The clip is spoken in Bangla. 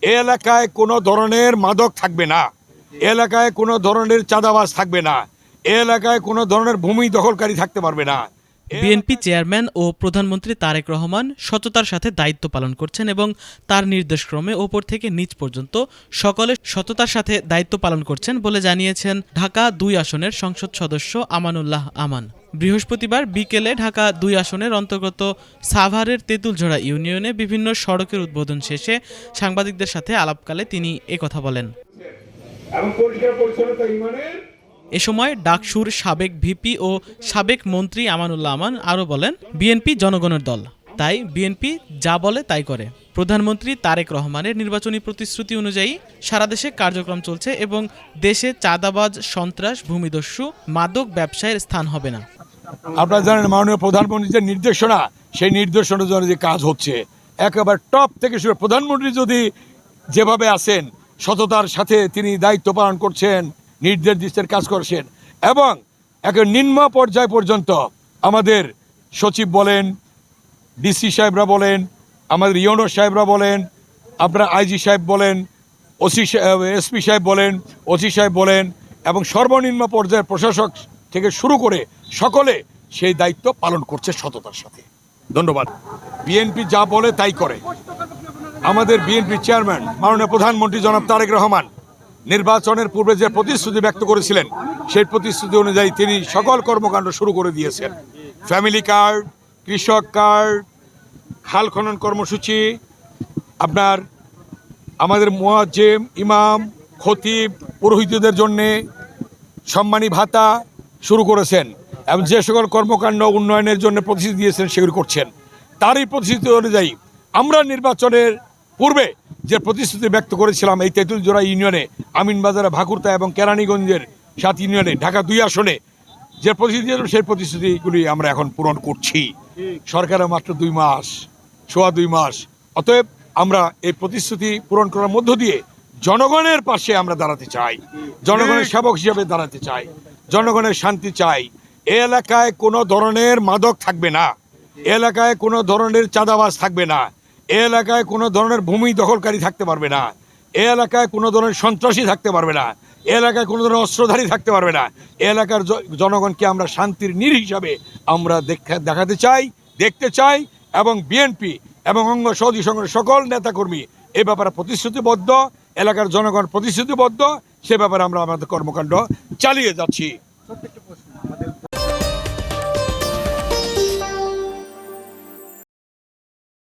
এ এলাকায় কোনো ধরনের মাদক থাকবে না, এ এলাকায় কোনো ধরনের চাঁদাবাজ থাকবে না, এ এলাকায় কোনো ধরনের ভূমি দখলকারী থাকতে পারবে না। বিএনপি চেয়ারম্যান ও প্রধানমন্ত্রী তারেক রহমান সততার সাথে দায়িত্ব পালন করছেন এবং তার নির্দেশক্রমে ওপর থেকে নিচ পর্যন্ত সকলে সততার সাথে দায়িত্ব পালন করছেন বলে জানিয়েছেন ঢাকা ২ আসনের সংসদ সদস্য আমানুল্লাহ আমান। বৃহস্পতিবার বিকেলে ঢাকা ২ আসনের অন্তর্গত সাভারের তেঁতুলঝোড়া ইউনিয়নে বিভিন্ন সড়কের উদ্বোধন শেষে সাংবাদিকদের সাথে আলাপকালে তিনি একথা বলেন। এ সময় ডাকসুর সাবেক ভিপি ও সাবেক মন্ত্রী আমানুল্লাহ আমান আরও বলেন, বিএনপি জনগণের দল, তাই বিএনপি যা বলে তাই করে। প্রধানমন্ত্রী তারেক রহমানের নির্বাচনী প্রতিশ্রুতি অনুযায়ী সারা দেশে কার্যক্রম চলছে এবং দেশে চাঁদাবাজ, সন্ত্রাস, ভূমিদস্যু, মাদক ব্যবসায়ের স্থান হবে না। আপনারা জানেন মাননীয় প্রধানমন্ত্রীর যে নির্দেশনা, সেই নির্দেশনা যে কাজ হচ্ছে একেবারে টপ থেকে শুরু। প্রধানমন্ত্রী যদি যেভাবে আছেন সততার সাথে তিনি দায়িত্ব পালন করছেন, নির্দেশ দিচ্ছেন, কাজ করছেন, এবং একেবারে নিম্ন পর্যায় পর্যন্ত আমাদের সচিব বলেন, ডিসি সাহেবরা বলেন, আমাদের ইউনো সাহেবরা বলেন, আপনার আইজি সাহেব বলেন, এসপি সাহেব বলেন, ওসি সাহেব বলেন, এবং সর্বনিম্ন পর্যায়ের প্রশাসক থেকে শুরু করে সকলে সেই দায়িত্ব পালন করছে সততার সাথে। ধন্যবাদ। বিএনপি যা বলে তাই করে। আমাদের বিএনপি চেয়ারম্যান মাননীয় প্রধানমন্ত্রী জনাব তারেক রহমান নির্বাচনের পূর্বে যে প্রতিশ্রুতি ব্যক্ত করেছিলেন, সেই প্রতিশ্রুতি অনুযায়ী তিনি সকল কর্মকাণ্ড শুরু করে দিয়েছেন। ফ্যামিলি কার্ড, কৃষক কার্ড, খাল খনন কর্মসূচি, আপনার আমাদের মুয়াজ্জিম, ইমাম, খতিব, পুরোহিতদের জন্যে সম্মানী ভাতা শুরু করেছেন, এবং যে সকল কর্মকাণ্ড উন্নয়নের জন্য প্রতিশ্রুতি দিয়েছেন সেগুলি করছেন। তারই প্রতিশ্রুতি অনুযায়ী আমরা নির্বাচনের পূর্বে যে প্রতিশ্রুতি ব্যক্ত করেছিলাম এই তেঁতুলজোড়া ইউনিয়নে, আমিনবাজারে, ভাকুরতা এবং কেরানীগঞ্জের ৭ ইউনিয়নে, ঢাকা ২ আসনে যে প্রতিশ্রুতি সেই প্রতিশ্রুতিগুলি আমরা এখন পূরণ করছি। সরকারের মাত্র 2 মাস, সোয়া 2 মাস। অতএব আমরা এই প্রতিশ্রুতি পূরণ করার মধ্য দিয়ে জনগণের পাশে আমরা দাঁড়াতে চাই, জনগণের সেবক হিসেবে দাঁড়াতে চাই, জনগণের শান্তি চাই। এ এলাকায় কোনো ধরনের মাদক থাকবে না, এ এলাকায় কোনো ধরনের চাঁদাবাজ থাকবে না, এ এলাকায় কোনো ধরনের ভূমি দখলকারী থাকতে পারবে না, এ এলাকায় কোনো ধরনের সন্ত্রাসী থাকতে পারবে না, এ এলাকায় কোনো ধরনের অস্ত্রধারী থাকতে পারবে না। এ এলাকার জনগণকে আমরা শান্তির নীড় হিসাবে আমরা দেখাতে চাই, দেখতে চাই, এবং বিএনপি এবং অঙ্গ সহযোগী সংগঠনের সকল নেতাকর্মী এ ব্যাপারে প্রতিশ্রুতিবদ্ধ, এলাকার জনগণ প্রতিশ্রুতিবদ্ধ, সে ব্যাপারে আমরা আমাদের কর্মকাণ্ড চালিয়ে যাচ্ছি।